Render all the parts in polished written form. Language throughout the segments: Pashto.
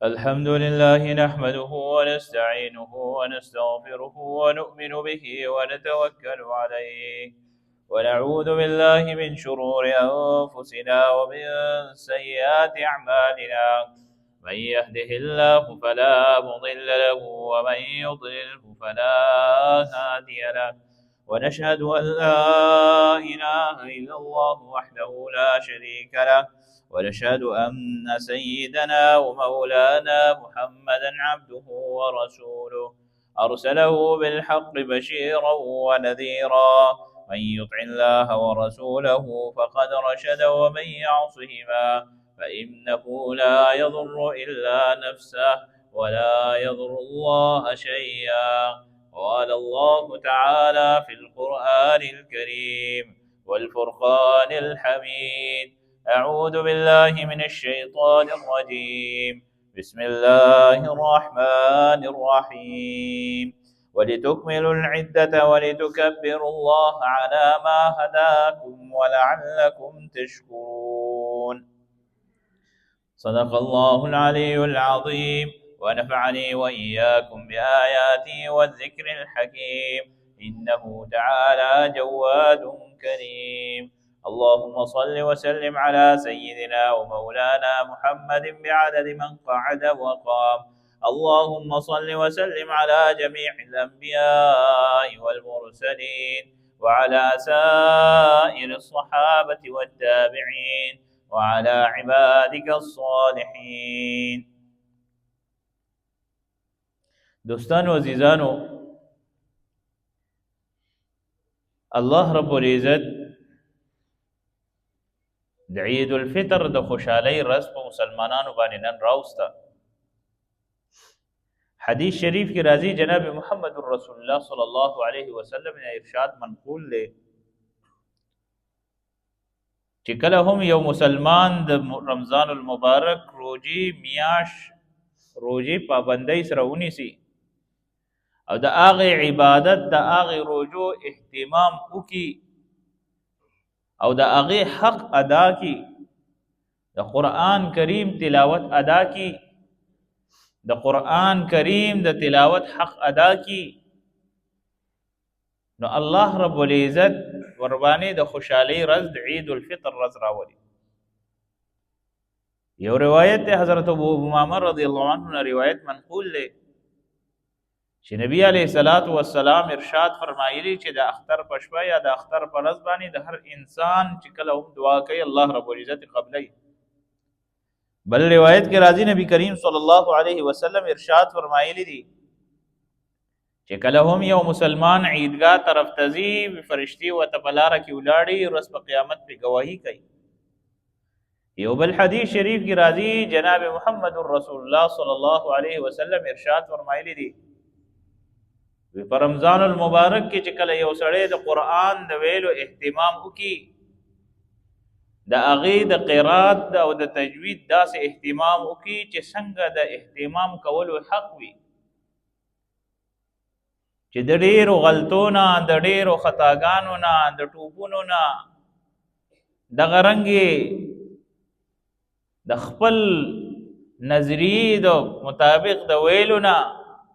الحمد لله نحمده ونستعينه ونستغفره ونؤمن به ونتوكل عليه ونعوذ بالله من شرور أنفسنا ومن سيئات أعمالنا من يهده الله فلا مضل له ومن يضلله فلا هادي له ونشهد أن لا إله إلا الله وحده لا شريك له ونشهد أن سيدنا ومولانا محمدا عبده ورسوله أرسله بالحق بشيرا ونذيرا من يطع الله ورسوله فقد رشد ومن يعصهما فإنه لا يضر إلا نفسه ولا يضر الله شيئا. قال الله تعالى في القرآن الكريم والفرقان الحميد: أعوذ بالله من الشيطان الرجيم. بسم الله الرحمن الرحيم. ولتكملوا العدة ولتكبروا الله على ما هداكم ولعلكم تشكرون. صدق الله العلي العظيم ونفعني وإياكم بآياته والذكر الحكيم، إنه تعالى جواد كريم. اللهم صل وسلم على سيدنا ومولانا محمد بعدد من قعد وقام. اللهم صل وسلم على جميع الأنبياء والمرسلين وعلى سائر الصحابة والتابعين وعلى عبادك الصالحين. دوستانو عزیزانو، الله رب العزت د عید الفطر د خوشحالی رس په مسلمانانو باندې نن راوسته. حدیث شریف کی راضی جناب محمد رسول الله صلی الله علیه وسلم نے ارشاد منقول لے چې کله هم یو مسلمان د رمضان المبارک روزي میاش روزي پابندۍ سره ونیسي او د هغه عبادت د هغه روزو اهتمام وکي او د هغه حق ادا کی، د قرآن کریم تلاوت ادا کی، د قرآن کریم د تلاوت حق ادا کی، نو الله رب العزت وربانی د خوشحالی رز د عید الفطر رز راولی. یو روایت حضرت ابو امامه رضی اللہ عنہ نے روایت منقول لے چې نبی علیہ الصلوۃ والسلام ارشاد فرمایلی چې د اختر پشپه یا د اختر پر ورځ باندې د هر انسان چې کله هم دعا کوي الله رب العزت قبلای. بل روایت کې راځي نبی کریم صلی الله علیه وسلم ارشاد فرمایلی دی چې کله هم یو مسلمان عیدگاه طرف تزي فرشتي و تبلاره کې ولاړی ورځ په قیامت په گواہی کوي. یو بل حدیث شریف کې راځي جناب محمد رسول الله صلی الله علیه وسلم ارشاد فرمایلی دی په رمضان المبارک کې چې کله یو سړی د قرآن د ویلو اهتمام وکي، د هغې د قرات او د تجوید داسې اهتمام وکي چې څنګه د اهتمام کولو حق وي، چې د ډېرو غلطو نه، د ډېرو خطاګانو نه، د ټوپونو نه، دغه رنګې د خپل نظریې د مطابق د ویلو نه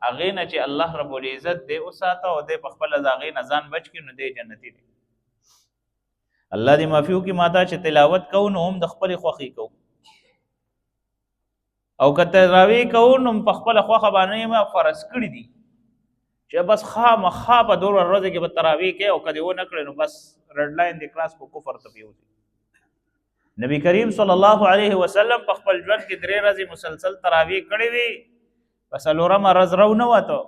هغې نه چې الله رب العزت دی وساته او دی په خپله د هغې نه ځان بچ کړي نو دی جنتي دی. الله دې معافي وکړي ماته چې تلاوت کوو نو هم د خپلې خوښې کوو، او که تراویح کوو نو په خپله خوښه باندې ما فرض کړي دي چې بس خامخا په دومره ورځې کې به تراویح کوي او که دې ونه کړې نو بس رډ لاین د کلاس په کفر ته پیوځي. نبی کریم صلی الله علیه وسلم په خپل ژوند کې 3 ورځې مسلسل تراویح کړې وي، په څلورمه ورځ رو نه وته،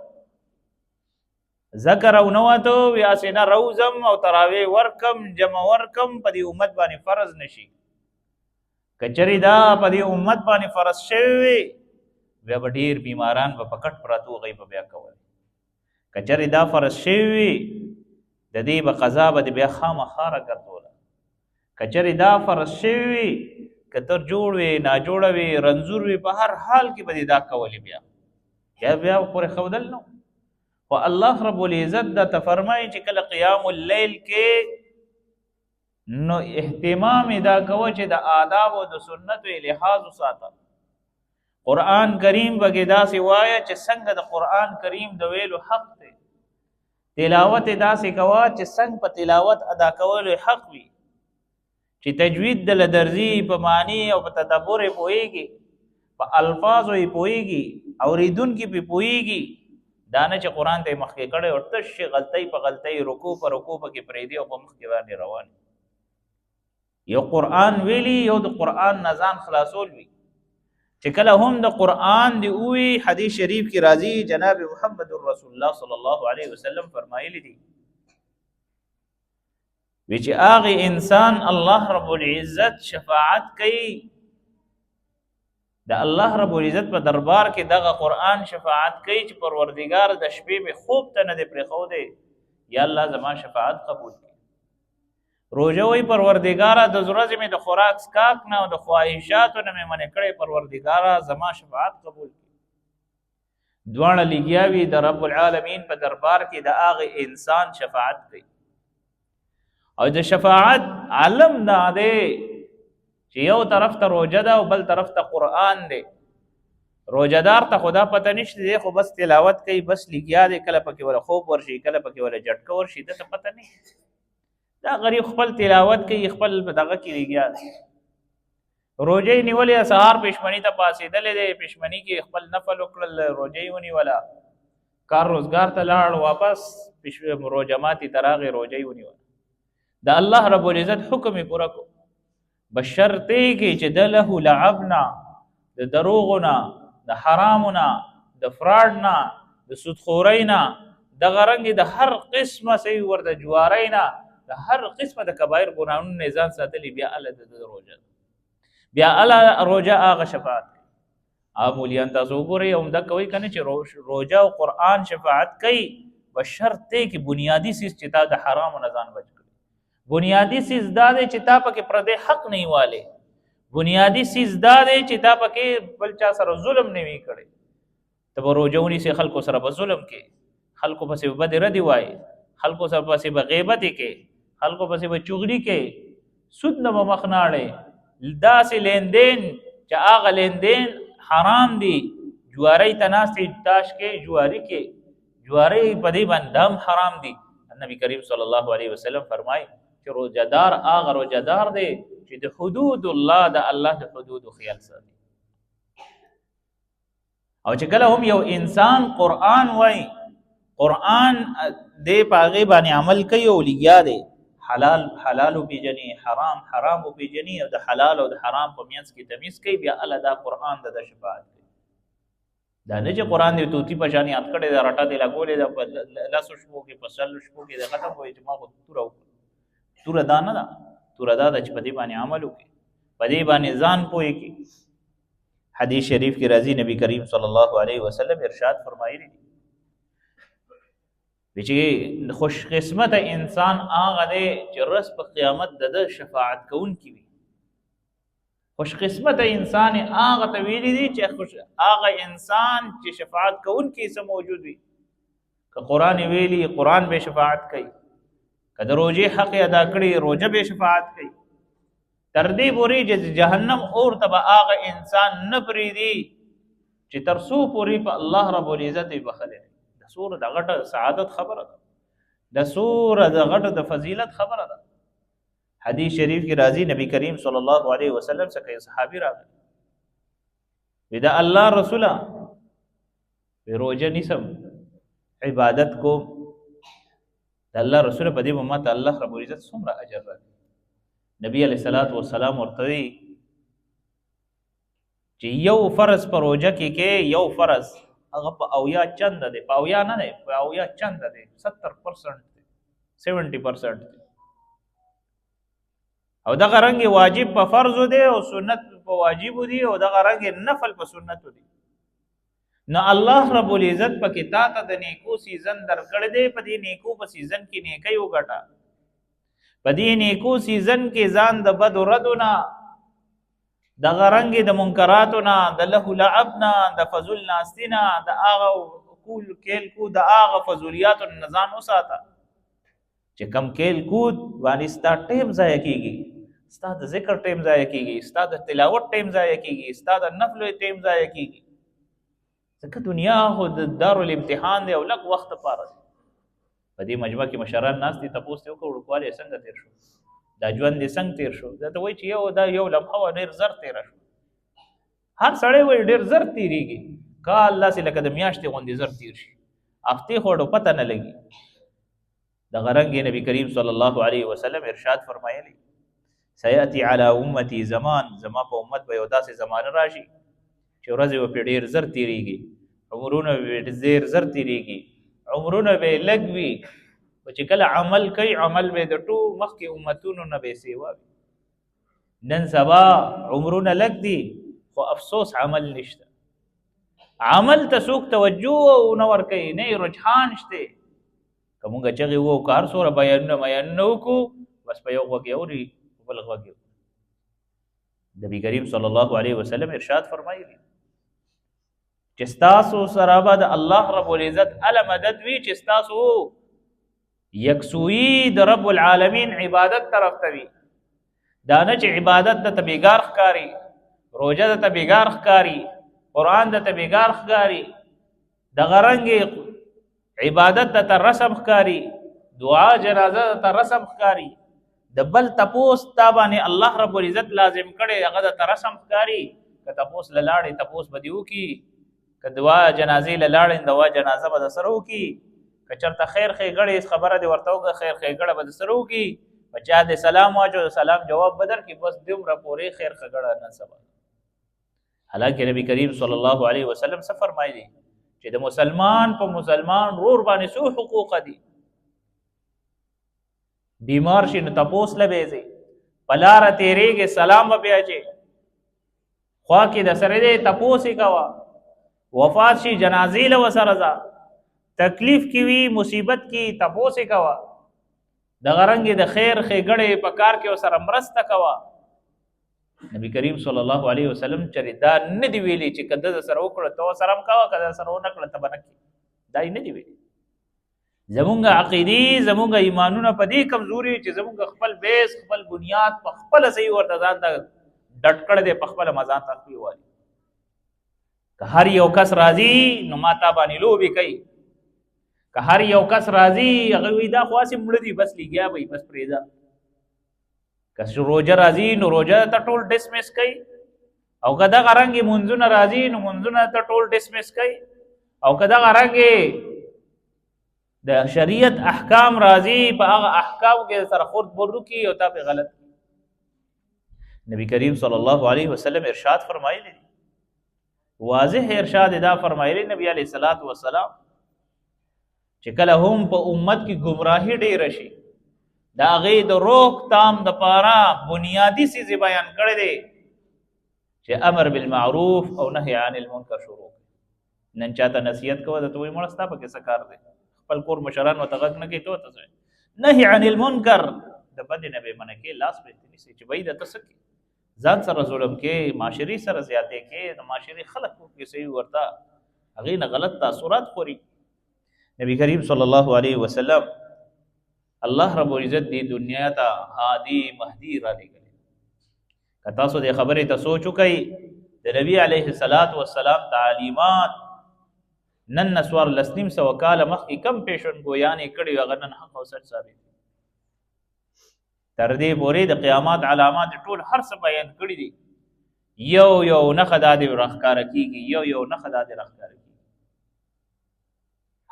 ذکر رو نه وته، یا سینه روزم او تراویح ورکم جمع ورکم په دې امت باندې فرض نشي. که چېرې دا په دې امت باندې فرض شوی وي بیا به ډېر بیماران به په کټ پراته هغوی به بیا کول. که چېرې دا فرض شوی وي د دې به قضا به د بیا خامخا راګرځوله. که چېرې دا فرض شوی وي که ته جوړ وي ناجوړه وي رنځور وي په هر حال کې به دې دا کولې بیا پورې ښودل نو. خو الله رب العزت دا ته فرمایي چې کله قیام اللیل کې نو اهتمام دا کوه چې د آداب او د سنتو لحاظ وساته. قرآن کریم بګې داسې وایه چې څنګه د قرآن کریم د ویلو حق دی، تلاوت داسې کوه چې څنګه په تلاوت ادا کولو حق وي، چې تجوید د لدرزي په معنی او په تدبر یې پوهېږي، په الفاظو یې پوهېږي، اورېدونکي پې پوهېږي، دا نه چې قرآن ته یې مخکې کړی او تش شي غلطۍ په غلطۍ رکوع په رکوع پکې پرېږدي او په مخکې باندې روان یو قرآن ویلي یو د قرآن نه ځان خلاصول وي. چې کله هم د قرآن دی وی حدیث شریف کې راځي جناب محمد رسول الله صلی الله علیه وسلم فرمایلی دي وی چې هغه انسان الله رب العزت شفاعت کوي د الله رب العزت په دربار کې دغه قرآن شفاعت کوي چې پروردگار د شپې به خوب ته نه دی پرېښودی یا الله زما شفاعت قبول کړي. روژه وی پروردگاره د ورځې مې د خوراک سکاک نه او د خواهشاتو نه مې منع کړی، پروردگاره زما شفاعت قبول کړي. دواړه لګیا وي د رب العالمین په دربار کې د هغه انسان شفاعت کوي. او د شفاعت علم دا دی چې یو طرف ته روژه ده او بل طرف ته قرآن دی. روژهدار ته خدا پته نشته دی خو بس تلاوت کوي، بس لګیا دی، کله پکې ولا خوب ورشي کله پکې ولا جټکه ورشي، دته پته نه. دا غریب خپل تلاوت کوي، خپل دغه کې لګیا دی. روژه یې نیولې سهار پښمني ته پاڅېدلی دی، پښمني کې خپل نفل وکړل، روژه یې ونیوله، کار روزګار ته لاړ، واپس روژه ماتې ته راغی، روژه یې ونیوله. د الله رب العزت حکم یې پوره کړو، بشرطې کې چې د له لعب نه، د دروغو نه، د حرامو نه، د فراډ نه، د سودخورۍ نه، دغه رنګې د هر قسمه صحیح ور د جوارۍ نه، د هر قسمه د کبایر ګناهونو نه ځان ساتلي، بیا الله د روژه بیا الله روژه هغه شفاعت کوي. مولیان تاسو وګورئ عمده کوئ که نه چې روژه او قرآن شفاعت کوي، بشرطې کې بنیادي څیز چې تا د حرامو نه ځان بچ کړي، بنیادی سیز دا دی چې تا پکې پردی حق نه واله، بنیادی سیز دا دی چې تا پکې بل چا سره ظلم نه وی کړي. ته به روژه ونیسې خلکو سره به ظلم کې، خلکو پسې به بدې ردې وایې، خلکو سره پسې به غیبتې کې، خلکو پسې به چغلي کې، سود نه به مخ نه اړې، داسې لیندین چې هغه لیندین حرام دي. جوارۍ ته ناستې تاش کې جواري کې، جوارۍ په دې باندې هم حرام دي. نبی کریم صلی الله علیه وسلم فرمایي چې روجهدار هغه روجهدار دی چې د حدود الله د الله د حدودو خیال ساتي. او چې کله هم یو انسان قرآن وایي، قرآن دې په هغې باندې عمل کوي او لګیا دی، حلال حلال وپېژني، حرام حرام وپېژني او د حلال او د حرام په منځ کې تمیز کوي، بیا الله دا قرآن د شفاعت کوي. دا نه چې قرآن دې توتی په شان یاد کړی ده، رټه دې لګولې ده په لسو شپو کې، په سلو شپو کې د ختم وایي چې ما خو توره وکړه. توره دا نه ده، توره دا ده چې په دې باندې عمل وکړي، په دې باندې ځان پوه کړي. حدیث شریف کې راځي نبی کریم صلی الله علیه وسلم ارشاد فرمایلی دي چې خوش قسمت انسان هغه دی چې رس په قیامت د شفاعت کوونکی وي. خوش قسمت انسان هغه ته ویلي دي چې هغه انسان چې شفاعت کوونکی څه موجود وي. که قرآن ویلي قرآن به شفاعت کوي، که د روژې حق ادا کړي روژه به شفاعت کوي، تر دې پورې چې جهنم اور ته به هغه انسان نه پرېږدي چې تر څو پورې په الله رب العزت یې بخښلی. د څومره د غټه سعادت خبره ده، د څومره د غټه د فضیلت خبره ده. حدیث شریف کی راضی نبی کریم صلی الله علیه وسلم سے کئی صحابی راغلی ودا اللہ رسولہ روزہ نیسم عبادت کو اللہ رسول په دې امت الله رب العزت څومره اجر راکړي. نبی علیہ الصلوۃ والسلام ورته چې یو فرض پر روزه کې یو فرض هغه په اویا چند دی، په اویا نه دی، په اویا چند دی، 70% 70%. او دغه رنګ واجب په فرض دی او سنت په واجب دی او دغه رنګ نفل په سنت دی. نو الله رب العزت په کتا ته د نیکو سیزن درکړی دی، په دې نیکو په سیزن کې نیکی وګټه، په دې نیکو سیزن کې ځان د بد و ردو نه، دغه رنګ د منکراتو نه، د لهو لعب نه، د فضول ناستی نه، د هغه کول کیل کود د هغه فضولیاتو نه ځان وساته چې کم کیل کود باندې ستا ټیم ضایع کېږي، ستا د ذکر ټیم ضایع کیږي، ستا د تلاوت ټیم ضایع کیږي، ستا د نفل ټیم ضایع کیږي. ځکه دنیا خو د دارالامتحان دی او لږ وخت لپاره دی. په دې مجمع کې مشران ناست دي، تپوس یې وکړو وړوکوالی یې څنګه تېر شو، دا ژوند دې څنګه تېر شو؟ دا ته وایي چې دا یو لمحه وه ډېر زر تېره شو. هر سړی وایي ډېر زر تېرېږي، کال داسې لکه د میاشتې غوندې زر تېر شي، هفتې خو پته نه لګي. دغه رنګ یې نبي کریم صلی الله علیه وسلم ارشاد فرمایلی سیأتی علی امتی زمان، زما په امت به یو داسې زمانه راشي چې ورځې به پرې ډېر زر تېرېږي، عمرونه به ډېر زر تېرېږي، عمرونه به یې لږ وي، خو چې کله عمل کوي عمل به د ټول مخکې امتونو نه به سیوا وي. نن سبا عمرونه لږ دي خو افسوس عمل نشته، عمل ته څوک توجه نه ورکوي، نه یې رجحان شته. که مونږ چغې وو که هر څومره بیانونه وکړو بس په یو غوږ یې اوري په بل غوږ یې اوري. نبي کریم صلی الله علیه وسلم ارشاد فرمایلی چې ستاسو سره به د الله رب العزت هله مدد وي چې ستاسو یکسویي د رب العالمین عبادت طرف ته وي. دا نه چې عبادت درته بېګار ښکاري، روژه درته بېګار ښکاري، قرآن درته بېګار ښکاري، دغه رنګې عبادت درته رسم ښکاري، دعا جنازه درته رسم ښکاري، د بل تپوس تا باندې الله رب العزت لازم کړی هغه درته رسم ښکاري. که تپوس له لاړې تپوس به دې وکړي، که دعا جنازې له لاړې دوا جنازه به درسره وکړي، که چېرته خیر ښېګړې خبره دې ورته وکړه خیر ښېګړه به درسره وکړي، په چا دې سلام واچو د سلام جواب به درکړي، بس دومره پورې خیر ښېګړه نن سبا. حالانکه نبی کریم صلی الله علیه وسلم څه فرمایلی چې د مسلمان په مسلمان ورور باندې څو حقوق دي. بیمار شي نو تپوس له به ځې، په لاره تېرېږې سلام به بیا اچې، خوا کې د سره دی تپوس یې کوه، وفات شي جنازې له ورسره ځه، تکلیف کې وي مصیبت کې تپوس یې کوه، دغه رنګې د خیر ښېګړې په کار کې ورسره مرسته کوه. نبی کریم صلی الله علیه وسلم چرې دا نه دی ویلي چې که ده سره وکړه ته ورسره هم کوه، که ده سره ونه کړه ته به نه کړې، دا یې نه دی ویلي. زمونږ عقیدې زمونږ ایمانونه په دې کمزوري چې زمونږ خپل بیس خپل بنیاد په خپله صحیح ورته ځان ته ډټ کړی دی، په خپله مځان ته خپې والي. که هر یو کس راځي نو ما تا باندې لوبې کوي، که هر یو کس راځي هغه وایي دا خو هسې مړه دي بس لګیا به بس پرېږده، که روژه راځي نو روژه ته ټول ډسمس کوي، او که دغه رنګې منځونه راځي نو منځونه ته ټول ډسمس کوي، او که دغه رنګې د شریعت احکام راځي په هغه احکام کې سره خورد برد وکړي او تا پې غلط. نبی کریم صلی الله علیه وسلم ارشاد فرمایلی واضح ارشاد دا فرمایلی نبی علیه الصلاۃ والسلام چې کله هم په امت کې گمراهي ډېره شي د هغې د روکتام دپاره بنیادي څیز بیان کړی دی چې امر بالمعروف او نهی عن المنکر شروع. نن چاته نصیحت کوه درته وایي مړه ستا پکې څه کار دی، خپل کور مشران ورته غږ نه کوي ته ورته ځایي. نهي عن المنکر د بدې نه به یې منع کې، لاس به یې نیسي چې بهی درته څه کوي، ځان سره ظلم کې، معاشري سره زیاتې کې، د معاشري خلک کې صحیح ورته هغې نه غلط تاثرات خوري. نبی کریم صلی الله علیه وسلم الله رب العزت دې دنیا ته هادي مهدي را لېږلی. که تاسو دې خبرې ته سوچ وکئ د نبي علیه الصلاۃ والسلام تعلیمات نن نه 1400 کاله مخکې کم پیشنګویانې کړي هغه نن حق او سچ ثابت دي. تر دې پورې د قیامت علامات ټول هر څه بیان کړي دي، یو یو نښه دا دې راښکاره کېږي، یو یو نښه دا دې راښکاره کېږي.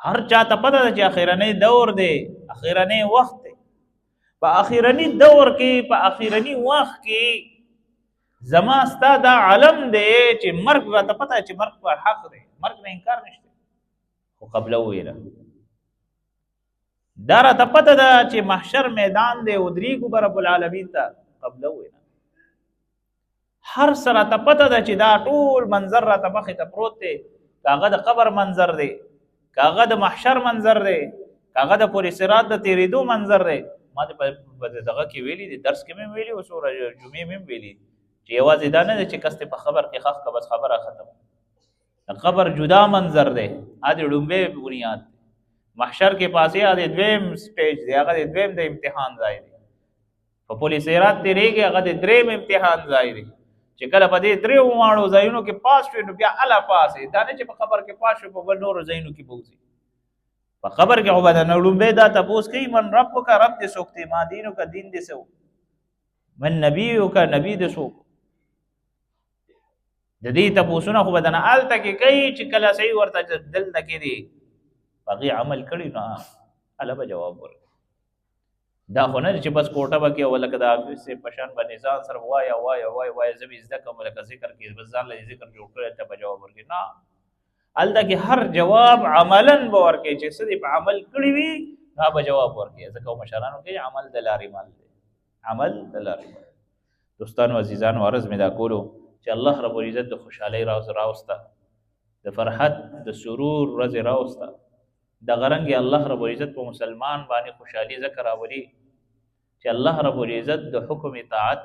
هر چا ته پته ده چې اخرنی دور دی، اخرنی وخت دی. په اخرنی دور کې په اخرنی وخت کې زما ستا دا علم دی چې مرګ راته پته چې مرګ پر حق دی، مرګ نه انکار نشته، خو قبله وویله. دا راته پته ده چې محشر میدان دی ودرېږو به رب العالمین ته، قبله وویله. هر څه راته پته ده چې دا ټول منظر راته مخې ته پروت دی، که هغه د قبر منظر دی، که هغه د محشر منظر دی، که هغه د پورې صراط د تېرېدو منظر دی. ما د دغه کې ویلي دي، درس کې مې ویلي، اوس جمعې مې ویلي چې یوازې دا نه دی چې کس ته په خبر کې خښ که بس خبره ختم. د قبر جدا منظر دی، دا د ړومبی بنیاد دی. محشر کې پاسې دا د دویم سټیج دی، هغه د دویم د امتحان ځای دی. په پولیس سیرات تیریږي هغه د دریم امتحان ځای دی چې کله په دې درېو واړو ځایونو کې پاس شوې نو بیا الله پاسې دا نه چې په خبر کې پاس شو په بل نورو ځایونو کې بوځي په خبر کې خو به د لومبۍ دا تپوس کوي من ربک رب دې څوک دی ما دینک دین دې څه من نبیک نبی دې څوک د دې تپوسونه خو به د نه هلته کې کوي چې کله صحیح ورته دلته کې دی هغې عمل کړي نو الله به جواب ورکړي دا خو نه چې بس کوټه به کې او لکه د حافظ صاحب په شان باندې ځان سره وایه وایه وایه وایه زه به زده کړم لکه ذکر کې بس ځان له ذکر جوړ کړی ته به جواب ورکړي نه هلته کې هر جواب عملا به ورکړي چې څه دې په عمل کړي وي هغه به جواب ورکړي ځکه مشرانو کې عمل د لارې مال دی عمل د لارې مال دوستانو عزیزانو عرض مې دا کولو چې الله رب العزت د خوشحالۍ راوسته د فرحت د سرور ورځې راوسته د غرنګ الله رب العزت په مسلمان باندې خوشحالي ذکر راولي چې الله رب العزت د حکم اطاعت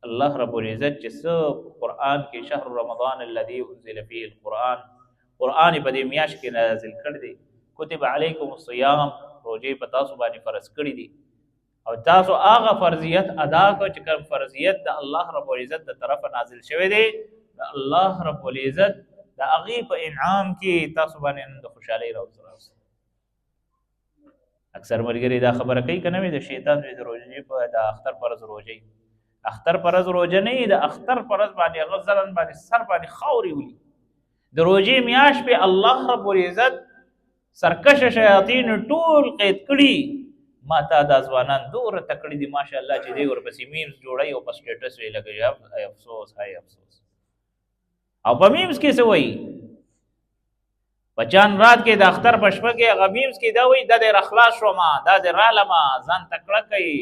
الله رب العزت چې څه قرآن کې شهر رمضان الذي انزل فيه القرآن قرآن په دې میاشت کې نازل کړی دی کتب علیکم الصیام روزې په تاسو باندې فرض کړي دي او تاسو هغه فرضیت ادا کړئ چې کوم فرضیت د الله رب العزت د طرفه نازل شوی دی د الله رب العزت د هغې په انعام کې تاسو باندې د خوشحالۍ راوستل اکثر ملګري دا خبره کوي که نه وي د شیطان د روژې په د اختر په ورځ روژې اختر په ورځ روژه نه وي د اختر په ورځ باندې هغه ځلن باندې سر باندې خاورې ولي د روژې میاشت پې الله رب العزت سرکشه شیاطین ټول قید کړي ما تا دا ځوانان دومره تکړه دي ماشاءالله چې دی ورپسې میمز جوړوي او په سټیټس یې لګوي ای افسوس های افسوس او په میمز کې څه وایي په چاند رات کې د اختر په شپه کې هغه میمز کې دا وایي دا د رخلاص شومه دا د رالمه ځان تکړه کوي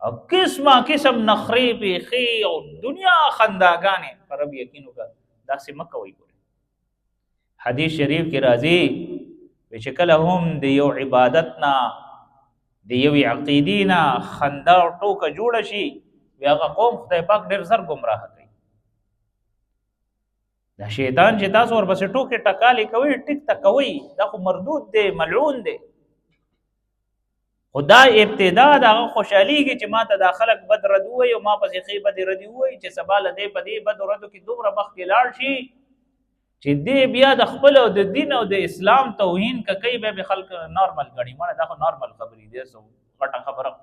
او قسمه قسم نخرې پېښې او دنیا خنداګانې په رب یقین وکړه داسې مه کوئ حدیث شریف کې راځي چې کله هم د یو عبادت نه د یوې عقیدې نه خندا او ټوکه جوړه شي بیا هغه قوم خدای پاک ډېر زر ګمراه کوي دا شیطان چې تاسو ورپسې ټوکې ټکالې کوئ ټیک ته کوئ دا خو مردود دی ملعون دی خو دا ابتدا د هغه خوشحالېږي چې ما ته دا خلک بد رد ووایي او ما پسې ښې بدې ردې ووایي چې سبا له دې په دې بدو ردو کې دومره مخکې لاړ شي چې دې بیا د خپل او د دین او د اسلام توهین که کوي بیا به خلک نارمل ګڼي مړه دا خو نارمل خبرې دي څه غټه خبره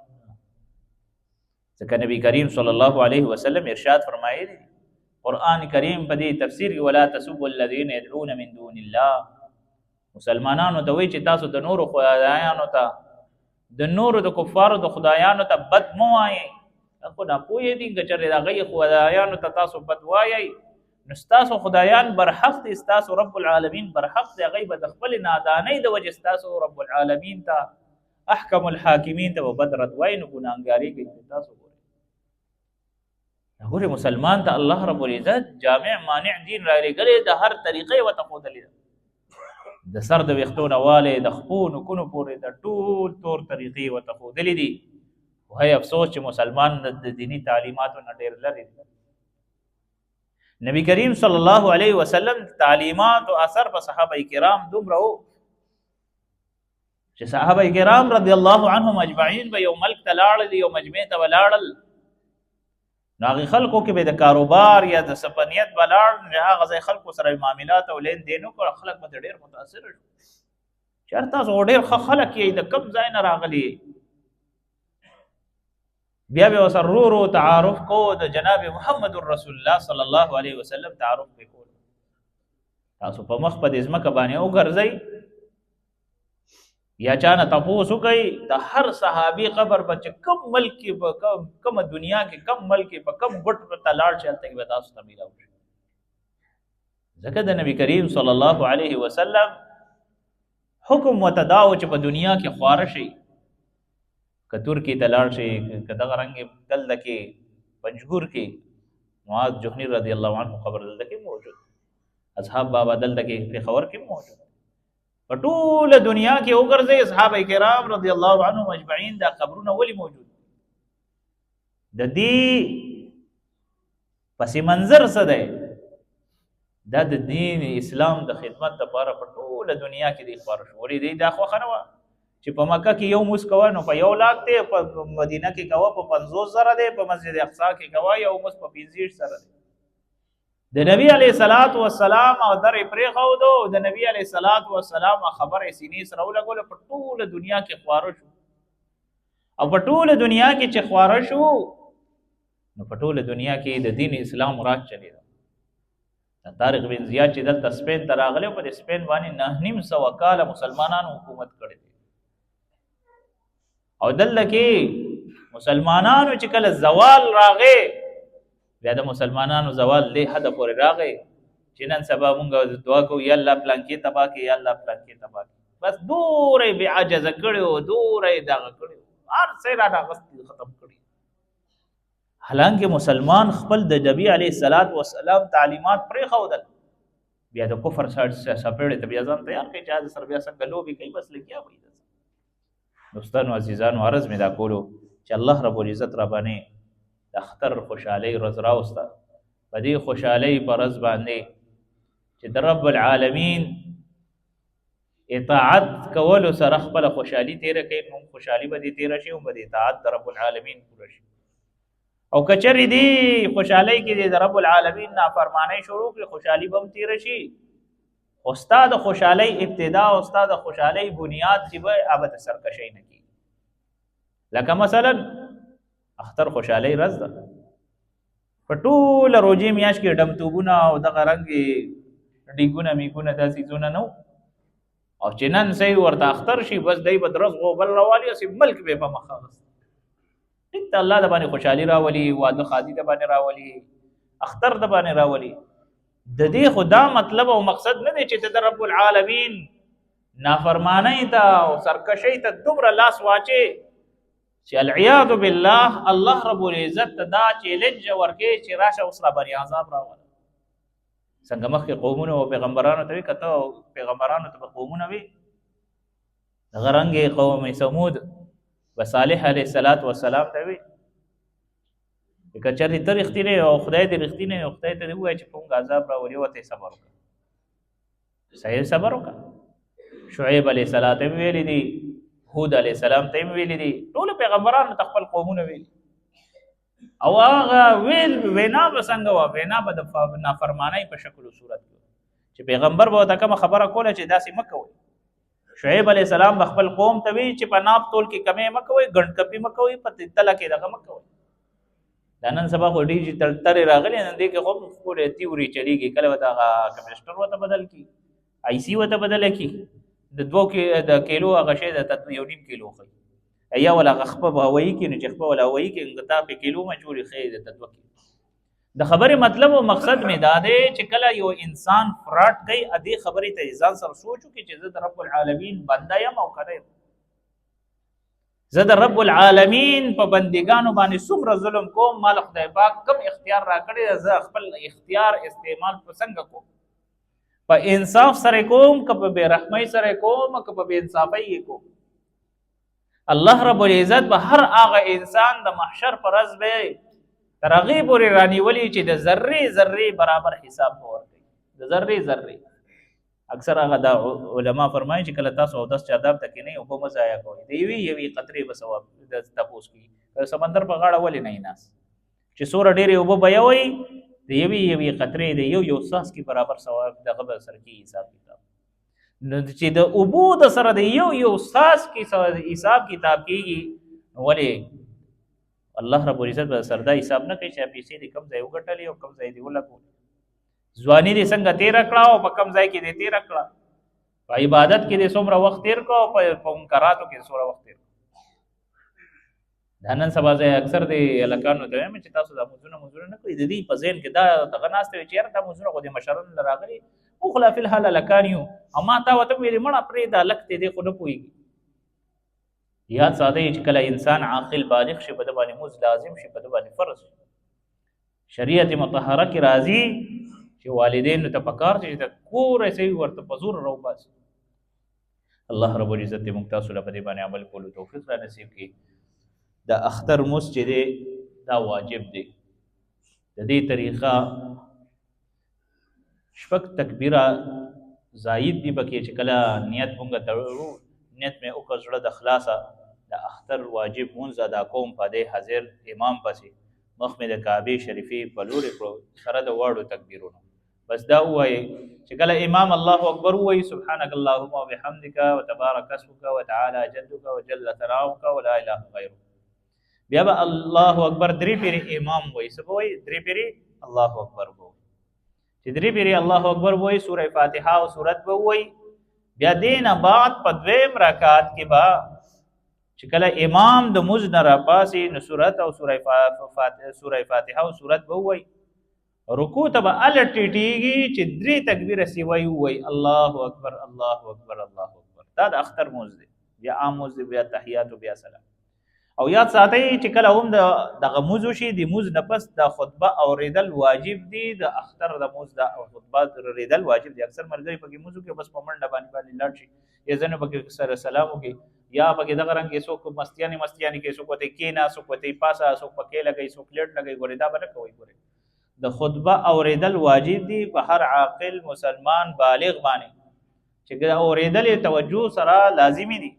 ځکه نبي کریم صلی الله علیه وسلم ارشاد فرمایلی دی قرآن کریم په دې تفسیر کې ولا تسبوا الذین يدعون من دون الله مسلمانانو ته وایي چې تاسو د نورو خدایانو ته د نورو د کفارو د خدایانو ته بد مه وایئ خو ناپوهه دي که چېرې د هغوی خدایانو ته تاسو بد وایئ نو ستاسو خدایان برحق دي ستاسو رب العالمین برحق دی هغوی به د خپلې نادانۍ د وجې ستاسو رب العالمین ته احکم الحاکمین ته به بد رد وایي نو ګناهګاري کوي تاسو ګورې مسلمان ته الله رب العزت جامع مانع دین را لېږلی د هر طریقې ورته ښودلې ده د سر د ویښتو نه والی د خپو نوکونو پورې د ټول طور طریقې ورته ښودلې دي خو هی افسوس چې مسلمان د دیني تعلیماتو نه ډېر لرې دی نبی کریم صلی الله علیه وسلم تعلیمات او اثر په صحابه کرام دومره و چې صحابه کرام رضی الله عنهم اجمعین به یو ملک ته لاړل یو مجمع ته ولاړل نو هغې خلکو کې به د کاروبار یا د سپنیت به لاړ نو هغه ځای خلکو سره معاملات او لین دین وکړه خلک به ډېر متاثره شو چې هر تاسو ډېر ښه خلک یې د کوم ځای نه راغلي بیا به ورسره ورو ورو تعارف کو د جناب محمد رسول الله صلی الله علیه وسلم تعارف به کول تاسو په مخ په دې ځمکه باندې وګرځئ یا چانه تپوس وکړئ د هر صحابي قبر به چې کوم ملک کې په کومه دنیا کې کوم ملک کې په کوم ګوټ ته لاړ شي هلته کې به تاسو ته میلاو شي ځکه د نبي کریم صلی الله علیه وسلم حکم ورته دا و چې په دنیا کې خواره شي که ترکي ته لاړ شي که دغه رنګې دلته کې پنجګور کې معاذ جهني رضی الله عنه قبر دلته کې موجود اصحاب بابا دلته کې پېښور کې موجود په ټوله دنیا کې وګرځئ اصحاب کرام رضی الله عنهم اجمعین دا قبرونه ولې موجود د دې پس منظر څه دی دا د دین اسلام د خدمت لپاره په ټوله دنیا کې دی خپاره شو ولې دی دا خوښه نه وه چې په مکه کې یو موس کوه نو په 1 لاک دی، په مدینه کې کوه په 50,000 دی، په مسجد اقصا کې کوه یو موس په 65,000 دی. د نبی علیه الصلاۃ والسلام او در پرېښودو، د نبی علیه الصلاۃ والسلام خبره سینې سره ولګوله، په ټوله دنیا کې خواره شو. او په ټوله دنیا کې چې خواره شو نو په ټوله دنیا کې د دین اسلام راج چلیده. طارق بن زیاد چې دلته سپین ته راغلی، په سپین باندې 9.5 کاله مسلمانانو حکومت کړی دی. او دلته کې مسلمانانو چې کله زوال راغی، بیا د مسلمانانو زوال دې حد پورې راغی چې نن سبا مونږ دعا کوو یا الله پلانکې تباه کړي، یا الله پلانکې تباه کړي. بس دوره بې عجزه کړی و، دوره یې دغه کړی و، هر څه یې راډاغستي ختم کړي. حالانکه مسلمان خپل د نبي علیه الصلاۃ والسلام تعلیمات پرېښودل، بیا د کفر څپېړې ته بیا ځان تیار کړي چې هغه سره بیا څنګه لوبې کوي، بس لګیا وي. دوستانو عزیزانو، عرض مې دا کولو چې الله رب العزت را باندې د اختر خوشحالۍ ورځ راوسته. په دې خوشحالۍ په ورځ باندې چې د رب العالمین اطاعت کولو سره خپله خوشحالي تېره کوي، نو خوشحالي به دې تېره شي او به د اطاعت د رب العالمین پوره شي. او کچرې دې خوشحالۍ کې د رب العالمین نافرمانۍ شروع کړي، خوشحالي به هم تېره شي. خو ستا د خوشحالۍ ابتدا او ستا د خوشحالۍ بنیاد چې به هغه د سرکشۍ نه کېږي. لکه مثلا اختر خوشحالۍ ورځ ده، په ټوله روژې میاشت کې ډمتوبونه او دغه رنګې ډیګونه میګونه دا څیزونه نه و. او چې نن صحیح ورته اختر شي، بس دی به درز غوبل راوالي، هسې ملک به په مخه غس. ټیک ته الله د باندې خوشحالي راولي، واده ښادي د باندې راولي، اختر د باندې راولي. د دې خو دا مطلب او مقصد نه دی چې ته د رب العالمین نافرمانۍ ته او سرکشۍ ته دومره لاس واچې چې العیاذ بالله الله رب العزت ته دا چیلنج ورکړي چې راشه اوس را باندې عذاب راوله. څنګه مخکې قومونه او پیغمبرانو ته وي، که ته پیغمبرانو ته به قومونه وي، دغه رنګې قوم ثمود به صالح علیه السلام ته وي که چېرې ته رښتینی او خدای دې رښتینی او خدای ته دې ووایي چې په موږ عذاب راولي، ورته یې صبر وکړه، صحیح صبر وکړه. شعیب علیه السلام ته یې ویلي دي، هود علیه السلام ته یې ویلي دي، ټولو پیغمبرانو ته خپل قومونه ویلي. او هغه وینا به څنګه وه؟ وینا به د نافرمانۍ په شکل و صورت کې چې پیغمبر به ورته کومه خبره کوله چې داسې مه کوئ. شعیب علیه السلام به خپل قوم ته وی چې په ناپ تول کې کمې مه کوئ، ګڼکپي مه کوئ، په تله کې دغه مه کوئ. دا نن سبا خو ډیجیټل ترې راغلی، نن دې کې خو ښکلې تیوري چلیږي. کله به هغه کمپیوټر ورته بدل کړي، آی سی ورته بدله کړي، د 2 کیلو هغه شی درته 1.5 کیلو ښیي، یا ولا هغه خپه به هوایي کړي، نو چې خپه ولا هوایي کړي نو تا په کیلو مجبوري ښیي درته 2 کیلو. د خبرې مطلب او مقصد مې دا دی چې کله یو انسان فراډ کوي، دې خبرې ته ځان سره سوچ وکړي چې زه د رب العالمین بنده یم او که نه یم. زه د رب العالمین په بندګانو باندې څومره ظلم کوم، مال خدای پاک کوم اختیار راکړی، زه خپل اختیار استعمال په څنګه کوم؟ په انصاف سره کوم که په بې رحمۍ سره کوم که په بې انصافۍ یې کوم؟ الله رب العزت به هر هغه انسان د محشر په ورځ به تر هغې پورې رانیولي چې د ذرې ذرې برابر حساب به ورکوي، د ذرې ذرې. اکثر هغه دا علما فرمایي چې کله تاسو اودس چې آداب ته کښېنئ اوبه مه ضایع کوئ، د یوې قطرې به ثواب تپوس کېږي. د سمندر په غاړه ولې نه ناست چې څومره ډېرې اوبه به یوئ، د یوې قطرې د یو څاڅکي برابر ثواب دغه به سره کېږي حساب کتاب. نو چې د اوبو د سره د یو څاڅکي حساب کتاب کېږي، نو ولې الله رب العزت به سره دا حساب نه کوي چې پیسې دې کوم ځای وګټلې او کوم ځای دې ولګولې، ځواني دې څنګه تېره کړه او په کوم ځای کې دې تېره کړه، په عبادت کې دې څومره وخت تېر کړه او په منکراتو کې څومره وخت تېر کړه. دا نن سبا ځای اکثر د هلکانو ته وایم چې تاسو دا مونځونه نه کوئ، د دې په ذهن کې دا دغه ناسته وي چې یاره دا مونځونه خو د مشرانو نه راغلي، موږ خو لا فی الحال هلکان یو، او ما تا ورته ویلې مړه پرېږده هلک دی دی خو نه پوهېږي. یاد ساتئ چې کله انسان عاقل بالغ شي، په ده باندې مونځ لازم شي، په ده باندې فرض شي. شریعت مطهره کې راځي چې والدینو ته پکار چې د کوره صحیح ورته په زور راوباسي. الله رب العزت دې موږ تاسو له په دې باندې عمل کولو توفیق را نصیب کړي. د اختر مونځ چې دی دا واجب دی. د دې طریقه 6 تکبیره زاید دي پکې چې کله نیت مونږ تړو نیت مې وکړ زړه د خلاصه د اختر واجب مونځ ادا کوم په دې حاضر امام پسې مخ مې د کعبې شریفې په لورې کړو سره د واړو تکبیرونو بس دا ووایي چې کله امام الله اکبر ووایي سبحانك اللهم وبحمدك وتبارك اسمك وتعالى جدك وجل ثناؤك ولا اله غيرك بیا به الله اکبر درې پیرې امام وایي څه به وایي درې پیرې الله اکبر به وایي چې درې پیرې الله اکبر به وایي سوره فاتحه او سورت به وایي بیا دې نه بعد په دویم رکعت کې به چې کله امام د مونځ نه راپاسي نو سورت او سوره فاتحه او سورت به وایي رکوع ته به هله ټیټېږي چې درې تکبیره سوی ووایي الله اکبر الله اکبر الله اکبر دا د اختر مونځ دی بیا عام مونځ دی بیا تحیات و بیا سلام او یاد ساتئ چې کله هم دغه مونځ وشي د مونځ نه پس د خطبه اورېدل واجب دي د اختر د مونځ د خطبه اورېدل واجب دي اکثر ملګري پکې مونځ وکړي بس په منډه باندې لاړ شي یا ځینې پکې سره سلام وکړي یا پکې دغه رنګ کې څوک مستیانې کې څوک ورته کېنه څوک ورته پاسه څوک پکې لګوي څوک لیټ لګوي ګورې دا به نه کوئ ګورې د خطبه اوریدل واجب دي په هر عاقل مسلمان بالغ باندې چې اوریدل توجه سره لازمی دي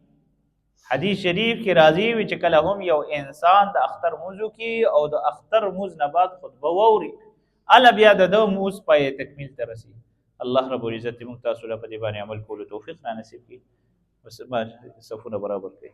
حدیث شریف کې راځي چې کله هم یو انسان د اختر موضوع کې او د اختر موز نه بعد خطبه ووري ال بیا د موز پای تکمیل ته رسي الله رب العزت موږ تاسو له په دې باندې عمل کولو توفیق نصیب کړي بس ما صفونه برابر کړي